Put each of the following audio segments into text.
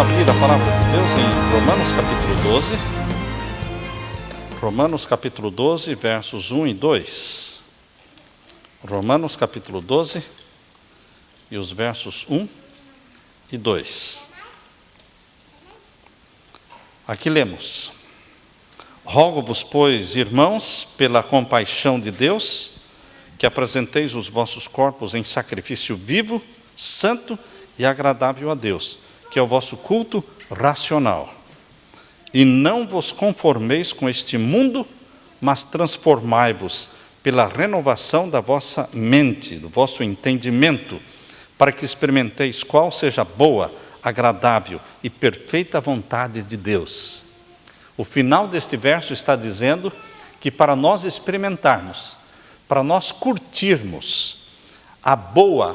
abrir a palavra de Deus em Romanos capítulo 12. Romanos capítulo 12, versos 1 e 2. Romanos capítulo 12 e os versos 1 e 2. Aqui lemos: Rogo-vos, pois, irmãos, pela compaixão de Deus, que apresenteis os vossos corpos em sacrifício vivo, santo e agradável a Deus, que é o vosso culto racional. E não vos conformeis com este mundo, mas transformai-vos pela renovação da vossa mente, do vosso entendimento, para que experimenteis qual seja a boa, agradável e perfeita vontade de Deus. O final deste verso está dizendo que para nós experimentarmos, para nós curtirmos a boa,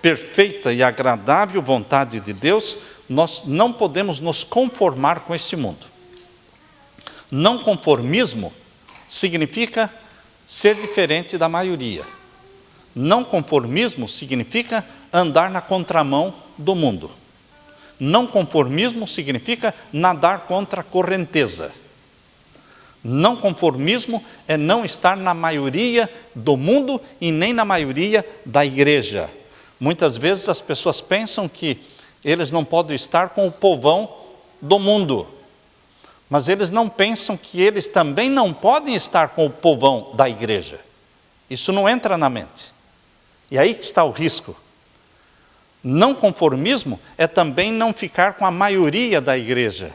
perfeita e agradável vontade de Deus, nós não podemos nos conformar com este mundo. Não conformismo significa ser diferente da maioria. Não conformismo significa andar na contramão do mundo. Não conformismo significa nadar contra a correnteza. Não conformismo é não estar na maioria do mundo e nem na maioria da igreja. Muitas vezes as pessoas pensam que eles não podem estar com o povão do mundo, mas eles não pensam que eles também não podem estar com o povão da igreja. Isso não entra na mente. E aí que está o risco. Não conformismo é também não ficar com a maioria da igreja,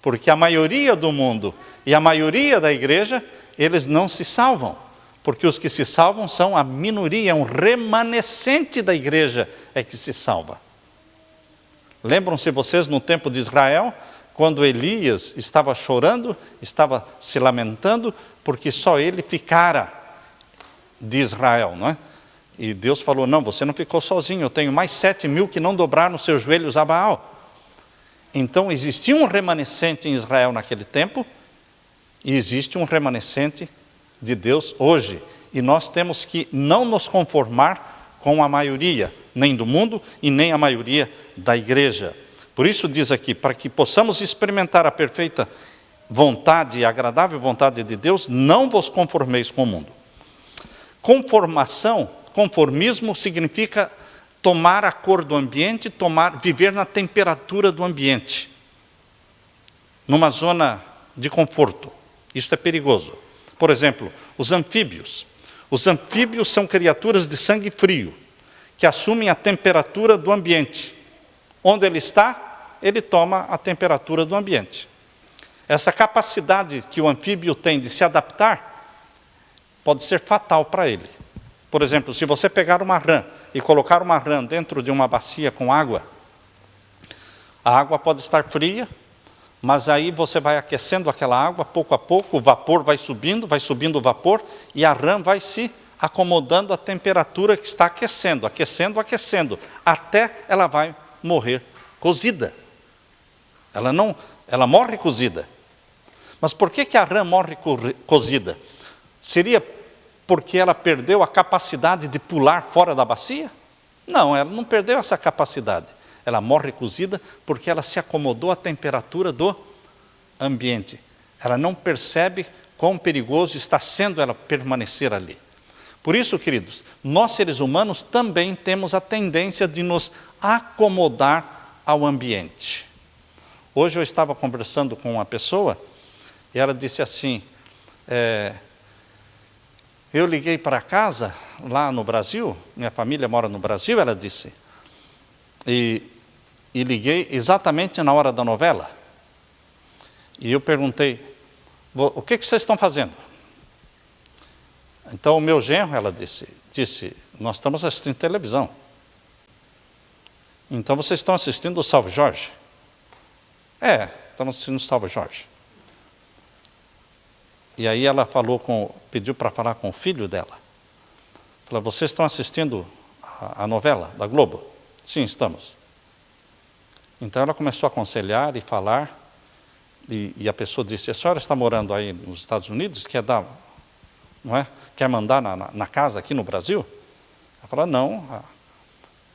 porque a maioria do mundo e a maioria da igreja, eles não se salvam, porque os que se salvam são a minoria, um remanescente da igreja é que se salva. Lembram-se vocês no tempo de Israel, quando Elias estava chorando, estava se lamentando, porque só ele ficara de Israel, não é? E Deus falou, não, você não ficou sozinho, eu tenho mais 7.000 que não dobraram os seus joelhos a Baal. Então existia um remanescente em Israel naquele tempo, e existe um remanescente de Deus hoje. E nós temos que não nos conformar com a maioria, nem do mundo e nem a maioria da igreja. Por isso diz aqui, para que possamos experimentar a perfeita vontade e agradável vontade de Deus, não vos conformeis com o mundo. Conformismo significa tomar a cor do ambiente, viver na temperatura do ambiente, numa zona de conforto. Isso é perigoso. Por exemplo, os anfíbios. Os anfíbios são criaturas de sangue frio, que assumem a temperatura do ambiente. Onde ele está, ele toma a temperatura do ambiente. Essa capacidade que o anfíbio tem de se adaptar, pode ser fatal para ele. Por exemplo, se você pegar uma rã e colocar uma rã dentro de uma bacia com água, a água pode estar fria, mas aí você vai aquecendo aquela água, pouco a pouco, o vapor vai subindo o vapor, e a rã vai se acomodando à temperatura que está aquecendo, até ela vai morrer cozida. Ela morre cozida. Mas por que a rã morre cozida? Seria porque ela perdeu a capacidade de pular fora da bacia? Não, ela não perdeu essa capacidade. Ela morre cozida porque ela se acomodou à temperatura do ambiente. Ela não percebe quão perigoso está sendo ela permanecer ali. Por isso, queridos, nós seres humanos também temos a tendência de nos acomodar ao ambiente. Hoje eu estava conversando com uma pessoa e ela disse assim, eu liguei para casa lá no Brasil, minha família mora no Brasil, ela disse, e liguei exatamente na hora da novela. E eu perguntei, o que vocês estão fazendo? Então o meu genro, ela disse, nós estamos assistindo televisão. Então vocês estão assistindo o Salve Jorge? Estamos assistindo o Salve Jorge. E aí ela pediu para falar com o filho dela. Falou, vocês estão assistindo a novela da Globo? Sim, estamos. Então ela começou a aconselhar e falar, e a pessoa disse, a senhora está morando aí nos Estados Unidos, quer mandar na casa aqui no Brasil? Ela falou, não,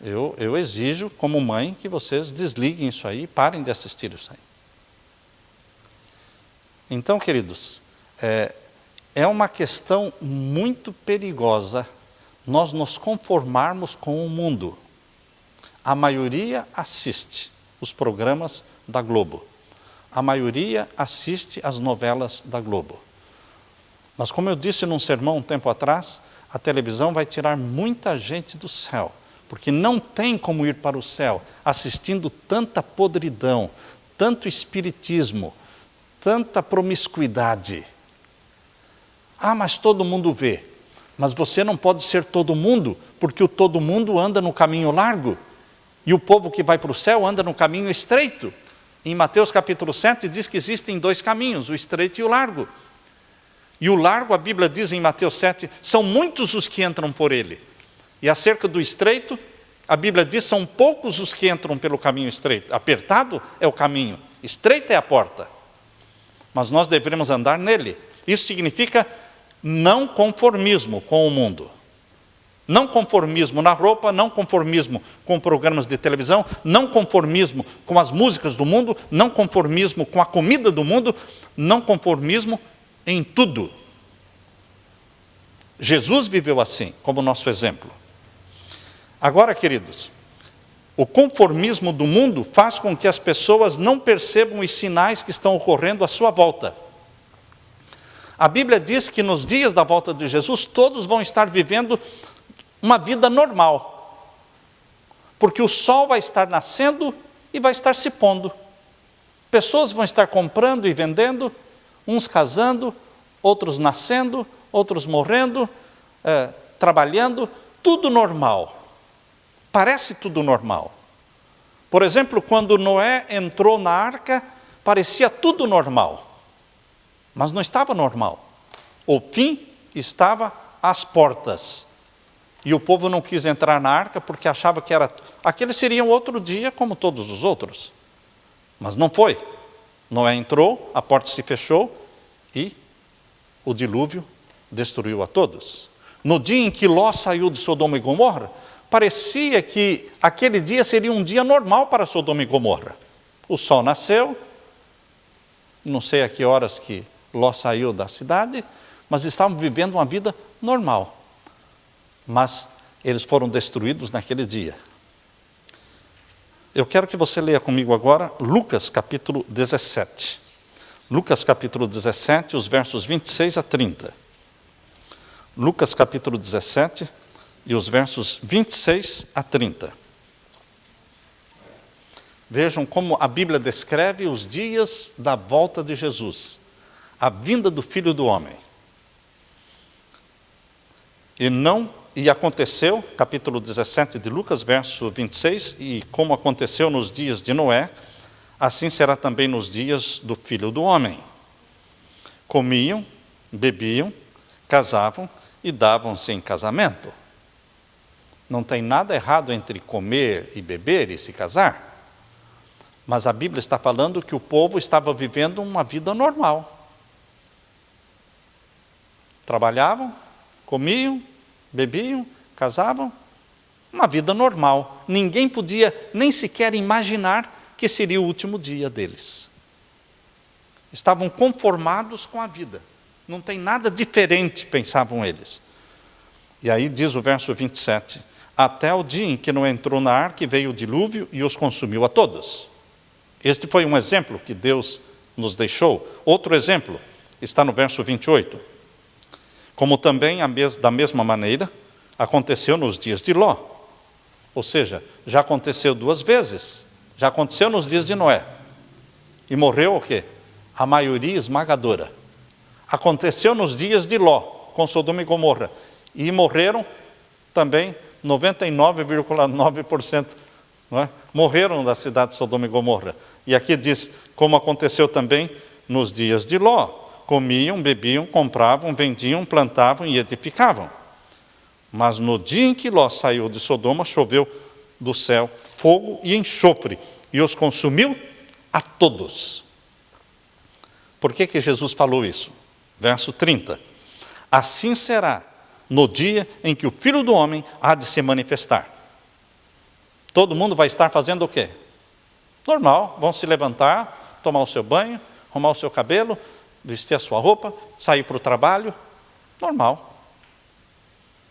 Eu exijo, como mãe, que vocês desliguem isso aí e parem de assistir isso aí. Então, queridos, é uma questão muito perigosa nós nos conformarmos com o mundo. A maioria assiste os programas da Globo. A maioria assiste as novelas da Globo. Mas como eu disse num sermão um tempo atrás, a televisão vai tirar muita gente do céu, porque não tem como ir para o céu assistindo tanta podridão, tanto espiritismo, tanta promiscuidade. Ah, mas todo mundo vê. Mas você não pode ser todo mundo, porque o todo mundo anda no caminho largo, e o povo que vai para o céu anda no caminho estreito. Em Mateus capítulo 7 diz que existem dois caminhos, o estreito e o largo. E o largo, a Bíblia diz em Mateus 7, são muitos os que entram por ele. E acerca do estreito, a Bíblia diz, são poucos os que entram pelo caminho estreito. Apertado é o caminho, estreita é a porta. Mas nós devemos andar nele. Isso significa não conformismo com o mundo. Não conformismo na roupa, não conformismo com programas de televisão, não conformismo com as músicas do mundo, não conformismo com a comida do mundo, não conformismo em tudo. Jesus viveu assim, como nosso exemplo. Agora, queridos, o conformismo do mundo faz com que as pessoas não percebam os sinais que estão ocorrendo à sua volta. A Bíblia diz que nos dias da volta de Jesus, todos vão estar vivendo uma vida normal, porque o sol vai estar nascendo e vai estar se pondo. Pessoas vão estar comprando e vendendo, uns casando, outros nascendo, outros morrendo, trabalhando, tudo normal. Parece tudo normal. Por exemplo, quando Noé entrou na arca, parecia tudo normal, mas não estava normal. O fim estava às portas. E o povo não quis entrar na arca porque achava que aquele seria um outro dia como todos os outros. Mas não foi. Noé entrou, a porta se fechou e o dilúvio destruiu a todos. No dia em que Ló saiu de Sodoma e Gomorra, parecia que aquele dia seria um dia normal para Sodoma e Gomorra. O sol nasceu, não sei a que horas que Ló saiu da cidade, mas estavam vivendo uma vida normal. Mas eles foram destruídos naquele dia. Eu quero que você leia comigo agora Lucas capítulo 17. Lucas capítulo 17, os versos 26 a 30. Lucas capítulo 17 e os versos 26 a 30. Vejam como a Bíblia descreve os dias da volta de Jesus, a vinda do Filho do Homem. E aconteceu, capítulo 17 de Lucas, verso 26, e como aconteceu nos dias de Noé, assim será também nos dias do Filho do Homem. Comiam, bebiam, casavam e davam-se em casamento. Não tem nada errado entre comer e beber e se casar, mas a Bíblia está falando que o povo estava vivendo uma vida normal. Trabalhavam, comiam, bebiam, casavam, uma vida normal. Ninguém podia nem sequer imaginar que seria o último dia deles. Estavam conformados com a vida. Não tem nada diferente, pensavam eles. E aí diz o verso 27, até o dia em que não entrou na arca e veio o dilúvio e os consumiu a todos. Este foi um exemplo que Deus nos deixou. Outro exemplo está no verso 28. Como também, da mesma maneira, aconteceu nos dias de Ló. Ou seja, já aconteceu duas vezes. Já aconteceu nos dias de Noé. E morreu o quê? A maioria esmagadora. Aconteceu nos dias de Ló, com Sodoma e Gomorra. E morreram também 99,9%. Não é? Morreram da cidade de Sodoma e Gomorra. E aqui diz, como aconteceu também nos dias de Ló. Comiam, bebiam, compravam, vendiam, plantavam e edificavam. Mas no dia em que Ló saiu de Sodoma, choveu do céu fogo e enxofre, e os consumiu a todos. Por que Jesus falou isso? Verso 30. Assim será no dia em que o Filho do Homem há de se manifestar. Todo mundo vai estar fazendo o quê? Normal, vão se levantar, tomar o seu banho, arrumar o seu cabelo, vestir a sua roupa, sair para o trabalho, normal.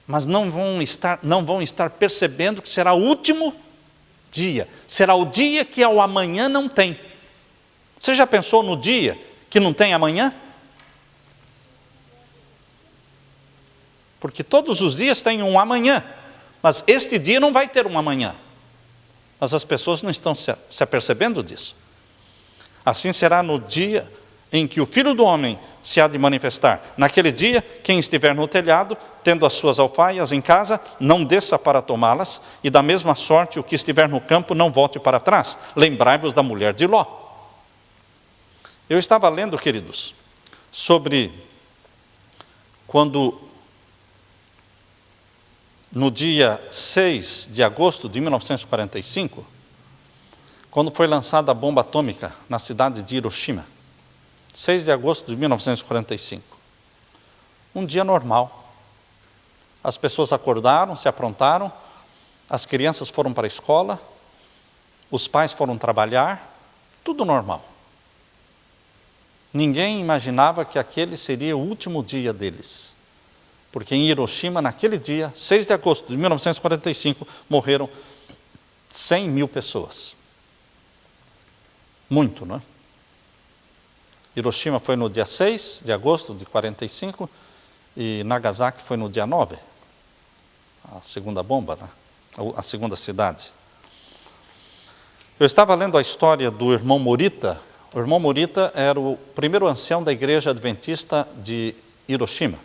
Mas não vão estar percebendo que será o último dia, será o dia que ao amanhã não tem. Você já pensou no dia que não tem amanhã? Porque todos os dias tem um amanhã, mas este dia não vai ter um amanhã. Mas as pessoas não estão se apercebendo disso. Assim será no dia em que o Filho do Homem se há de manifestar. Naquele dia, quem estiver no telhado, tendo as suas alfaias em casa, não desça para tomá-las, e da mesma sorte o que estiver no campo não volte para trás. Lembrai-vos da mulher de Ló. Eu estava lendo, queridos, sobre quando, no dia 6 de agosto de 1945, quando foi lançada a bomba atômica na cidade de Hiroshima. 6 de agosto de 1945. Um dia normal. As pessoas acordaram, se aprontaram, as crianças foram para a escola, os pais foram trabalhar, tudo normal. Ninguém imaginava que aquele seria o último dia deles. Porque em Hiroshima, naquele dia, 6 de agosto de 1945, morreram 100 mil pessoas. Muito, não é? Hiroshima foi no dia 6 de agosto de 45 e Nagasaki foi no dia 9. A segunda bomba, né? A segunda cidade. Eu estava lendo a história do irmão Morita. O irmão Morita era o primeiro ancião da igreja adventista de Hiroshima.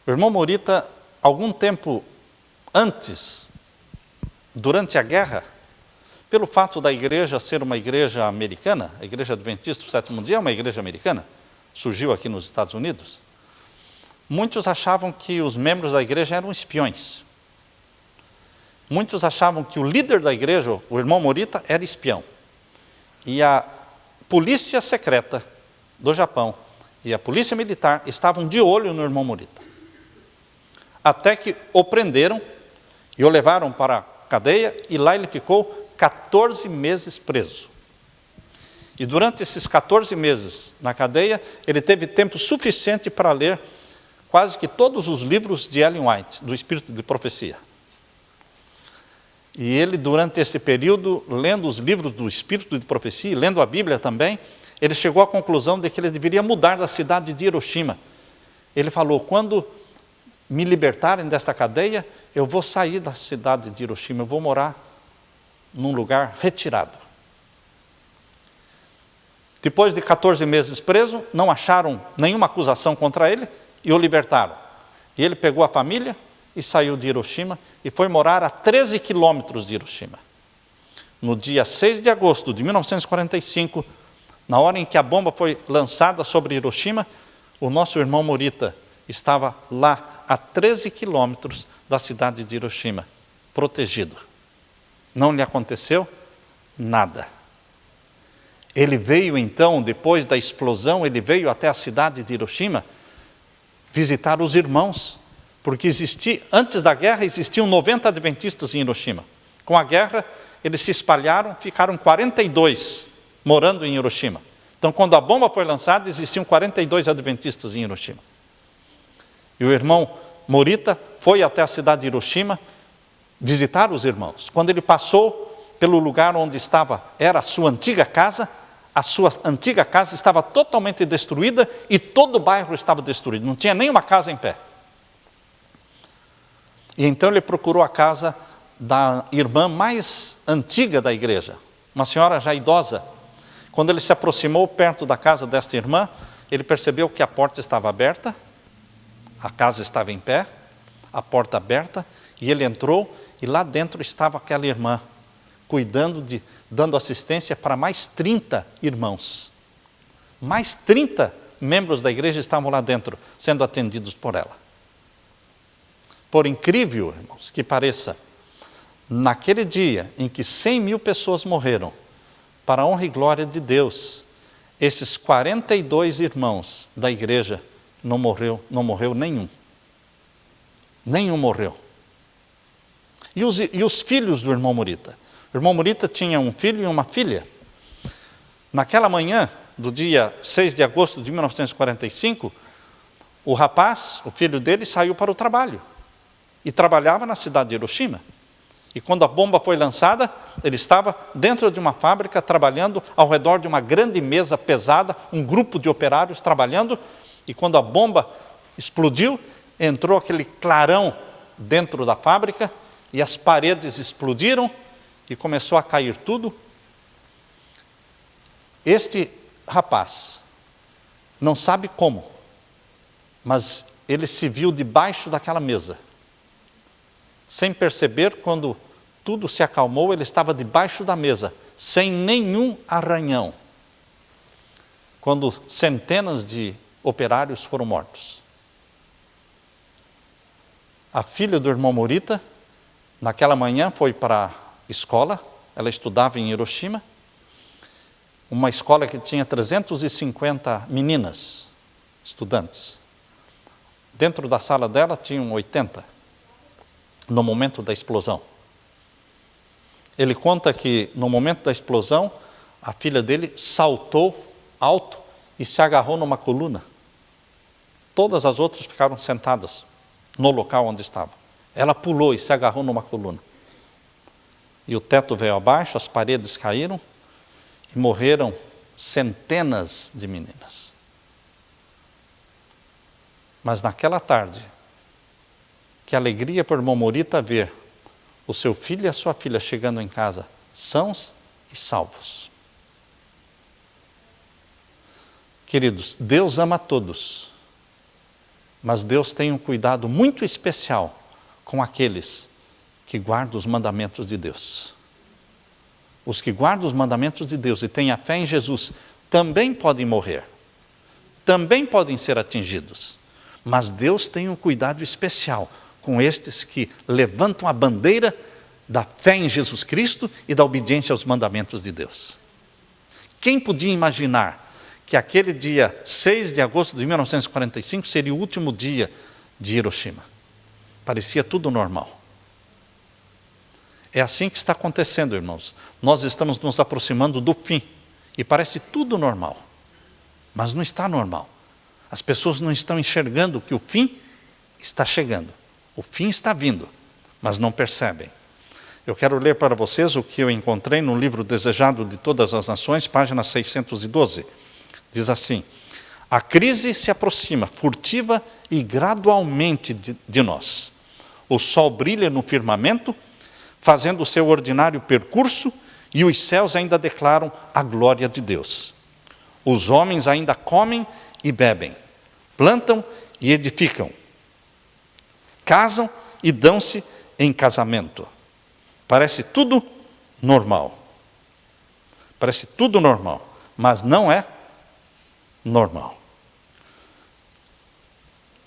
O irmão Morita, algum tempo antes, durante a guerra, pelo fato da igreja ser uma igreja americana, a igreja adventista do sétimo dia é uma igreja americana, surgiu aqui nos Estados Unidos, muitos achavam que os membros da igreja eram espiões. Muitos achavam que o líder da igreja, o irmão Morita, era espião. E a polícia secreta do Japão e a polícia militar estavam de olho no irmão Morita. Até que o prenderam e o levaram para a cadeia e lá ele ficou 14 meses preso. E durante esses 14 meses na cadeia, ele teve tempo suficiente para ler quase que todos os livros de Ellen White, do Espírito de Profecia. E ele, durante esse período, lendo os livros do Espírito de Profecia, lendo a Bíblia também, ele chegou à conclusão de que ele deveria mudar da cidade de Hiroshima. Ele falou, quando me libertarem desta cadeia, eu vou sair da cidade de Hiroshima, eu vou morar num lugar retirado. Depois de 14 meses preso, não acharam nenhuma acusação contra ele e o libertaram. E ele pegou a família e saiu de Hiroshima e foi morar a 13 quilômetros de Hiroshima. No dia 6 de agosto de 1945, na hora em que a bomba foi lançada sobre Hiroshima, o nosso irmão Morita estava lá a 13 quilômetros da cidade de Hiroshima, protegido. Não lhe aconteceu nada. Ele veio então, depois da explosão, ele veio até a cidade de Hiroshima visitar os irmãos, porque antes da guerra existiam 90 adventistas em Hiroshima. Com a guerra, eles se espalharam, ficaram 42 morando em Hiroshima. Então, quando a bomba foi lançada, existiam 42 adventistas em Hiroshima. E o irmão Morita foi até a cidade de Hiroshima visitar os irmãos. Quando ele passou pelo lugar onde era a sua antiga casa estava totalmente destruída e todo o bairro estava destruído, não tinha nenhuma casa em pé. E então ele procurou a casa da irmã mais antiga da igreja, uma senhora já idosa. Quando ele se aproximou perto da casa desta irmã, ele percebeu que a porta estava aberta, a casa estava em pé, a porta aberta, e ele entrou e lá dentro estava aquela irmã, dando assistência para mais 30 irmãos. Mais 30 membros da igreja estavam lá dentro, sendo atendidos por ela. Por incrível, irmãos, que pareça, naquele dia em que 100 mil pessoas morreram, para a honra e glória de Deus, esses 42 irmãos da igreja não morreu nenhum. Nenhum morreu. E os filhos do irmão Murita? O irmão Murita tinha um filho e uma filha. Naquela manhã, do dia 6 de agosto de 1945, o rapaz, o filho dele, saiu para o trabalho. E trabalhava na cidade de Hiroshima. E quando a bomba foi lançada, ele estava dentro de uma fábrica, trabalhando ao redor de uma grande mesa pesada, um grupo de operários trabalhando, e quando a bomba explodiu, entrou aquele clarão dentro da fábrica, e as paredes explodiram, e começou a cair tudo. Este rapaz, não sabe como, mas ele se viu debaixo daquela mesa. Sem perceber, quando tudo se acalmou, ele estava debaixo da mesa, sem nenhum arranhão, quando centenas de operários foram mortos. A filha do irmão Murita, naquela manhã, foi para a escola. Ela estudava em Hiroshima, uma escola que tinha 350 meninas, estudantes. Dentro da sala dela tinham 80, no momento da explosão. Ele conta que, no momento da explosão, a filha dele saltou alto e se agarrou numa coluna. Todas as outras ficaram sentadas no local onde estavam. Ela pulou e se agarrou numa coluna. E o teto veio abaixo, as paredes caíram e morreram centenas de meninas. Mas naquela tarde, que alegria para o irmão Murita ver o seu filho e a sua filha chegando em casa, sãos e salvos. Queridos, Deus ama todos, mas Deus tem um cuidado muito especial com aqueles que guardam os mandamentos de Deus. Os que guardam os mandamentos de Deus e têm a fé em Jesus também podem morrer, também podem ser atingidos, mas Deus tem um cuidado especial com estes que levantam a bandeira da fé em Jesus Cristo e da obediência aos mandamentos de Deus. Quem podia imaginar que aquele dia 6 de agosto de 1945 seria o último dia de Hiroshima? Parecia tudo normal. É assim que está acontecendo, irmãos. Nós estamos nos aproximando do fim e parece tudo normal, mas não está normal. As pessoas não estão enxergando que o fim está chegando. O fim está vindo, mas não percebem. Eu quero ler para vocês o que eu encontrei no livro Desejado de Todas as Nações, página 612. Diz assim: a crise se aproxima, furtiva e gradualmente de nós. O sol brilha no firmamento, fazendo o seu ordinário percurso, e os céus ainda declaram a glória de Deus. Os homens ainda comem e bebem, plantam e edificam, casam e dão-se em casamento. Parece tudo normal. Parece tudo normal, mas não é normal.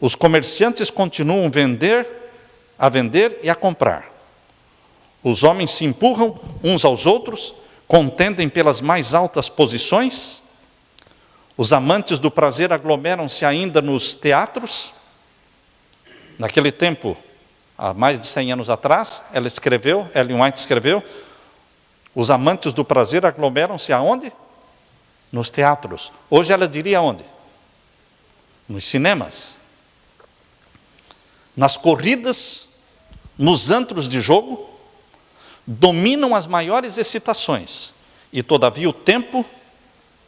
Os comerciantes continuam a vender e a comprar. Os homens se empurram uns aos outros, contendem pelas mais altas posições. Os amantes do prazer aglomeram-se ainda nos teatros. Naquele tempo, há mais de 100 anos atrás, Ellen White escreveu, os amantes do prazer aglomeram-se aonde? Nos teatros. Hoje ela diria onde? Nos cinemas. Nas corridas, nos antros de jogo, dominam as maiores excitações. E todavia o tempo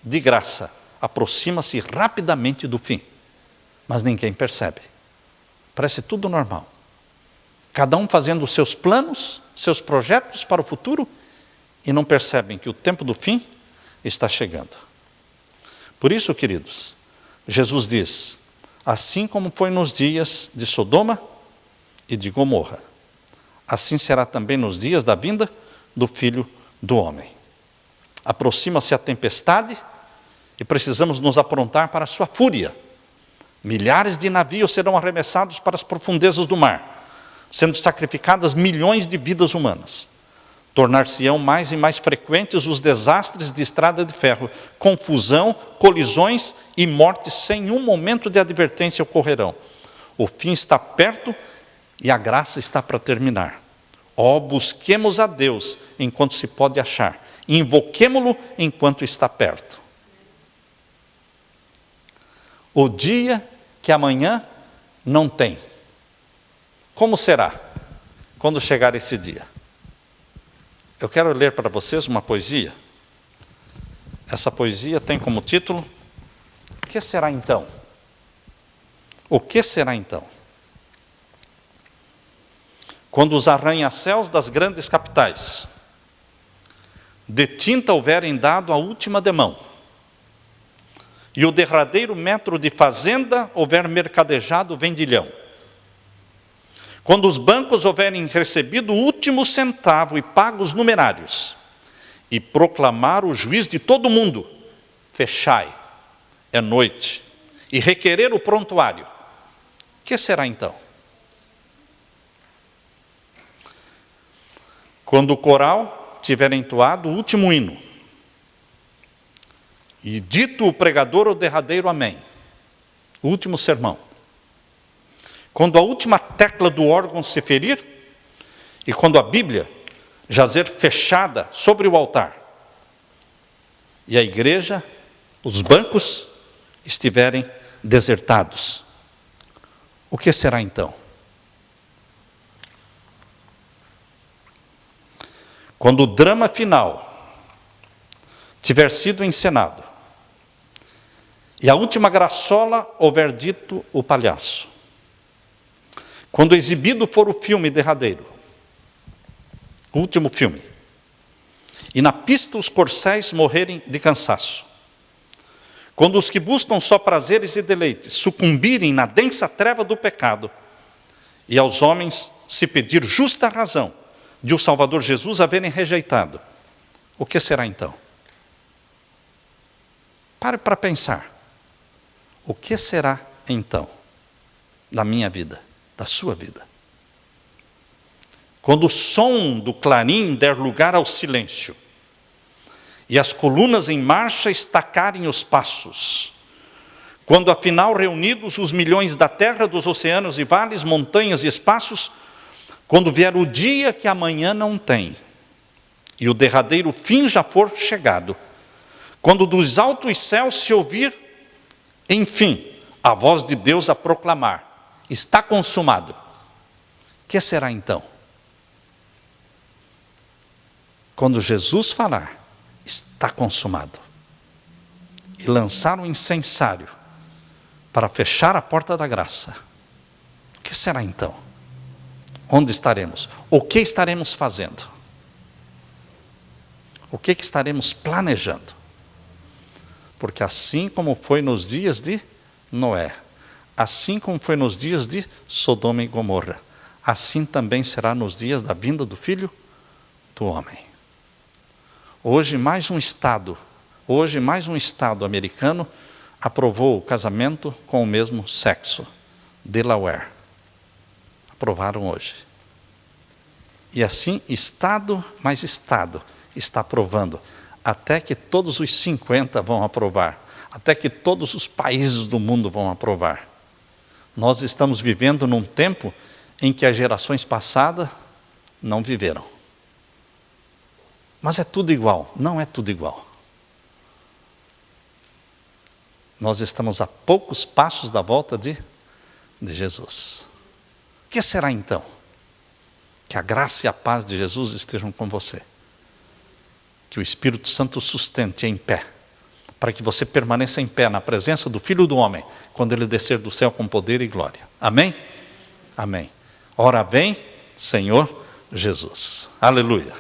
de graça aproxima-se rapidamente do fim. Mas ninguém percebe. Parece tudo normal. Cada um fazendo os seus planos, seus projetos para o futuro, e não percebem que o tempo do fim está chegando. Por isso, queridos, Jesus diz, assim como foi nos dias de Sodoma e de Gomorra, assim será também nos dias da vinda do Filho do Homem. Aproxima-se a tempestade e precisamos nos aprontar para a sua fúria. Milhares de navios serão arremessados para as profundezas do mar, sendo sacrificadas milhões de vidas humanas. Tornar-se-ão mais e mais frequentes os desastres de estrada de ferro, confusão, colisões e mortes sem um momento de advertência ocorrerão. O fim está perto e a graça está para terminar. Ó, busquemos a Deus enquanto se pode achar, invoquemo-lo enquanto está perto. O dia que amanhã não tem. Como será quando chegar esse dia? Eu quero ler para vocês uma poesia. Essa poesia tem como título: O que será então? O que será então? Quando os arranha-céus das grandes capitais de tinta houverem dado a última demão, e o derradeiro metro de fazenda houver mercadejado o vendilhão, quando os bancos houverem recebido o último centavo e pago os numerários, e proclamar o juiz de todo mundo: fechai, é noite, e requerer o prontuário, que será então? Quando o coral tiver entoado o último hino, e dito o pregador o derradeiro amém, o último sermão, quando a última tecla do órgão se ferir, e quando a Bíblia jazer fechada sobre o altar, e a igreja, os bancos, estiverem desertados, o que será então? Quando o drama final tiver sido encenado, e a última graçola houver dito o palhaço, quando exibido for o filme derradeiro, o último filme, e na pista os corcéis morrerem de cansaço, quando os que buscam só prazeres e deleites sucumbirem na densa treva do pecado, e aos homens se pedir justa razão de o Salvador Jesus haverem rejeitado, o que será então? Pare para pensar. O que será então da minha vida, da sua vida? Quando o som do clarim der lugar ao silêncio, e as colunas em marcha estacarem os passos, quando afinal reunidos os milhões da terra, dos oceanos e vales, montanhas e espaços, quando vier o dia que amanhã não tem, e o derradeiro fim já for chegado, quando dos altos céus se ouvir, enfim, a voz de Deus a proclamar: está consumado. Que será então? Quando Jesus falar: está consumado, e lançar um incensário para fechar a porta da graça, o que será então? Onde estaremos? O que estaremos fazendo? O que estaremos planejando? Porque assim como foi nos dias de Noé, assim como foi nos dias de Sodoma e Gomorra, assim também será nos dias da vinda do Filho do Homem. Hoje mais um estado americano aprovou o casamento com o mesmo sexo, Delaware. Aprovaram hoje. E assim, estado mais estado está aprovando, até que todos os 50 vão aprovar, até que todos os países do mundo vão aprovar. Nós estamos vivendo num tempo em que as gerações passadas não viveram. Mas é tudo igual? Não é tudo igual. Nós estamos a poucos passos da volta de Jesus. O que será então? Que a graça e a paz de Jesus estejam com você. Que o Espírito Santo sustente em pé, para que você permaneça em pé na presença do Filho do Homem, quando Ele descer do céu com poder e glória. Amém? Amém. Ora vem, Senhor Jesus. Aleluia.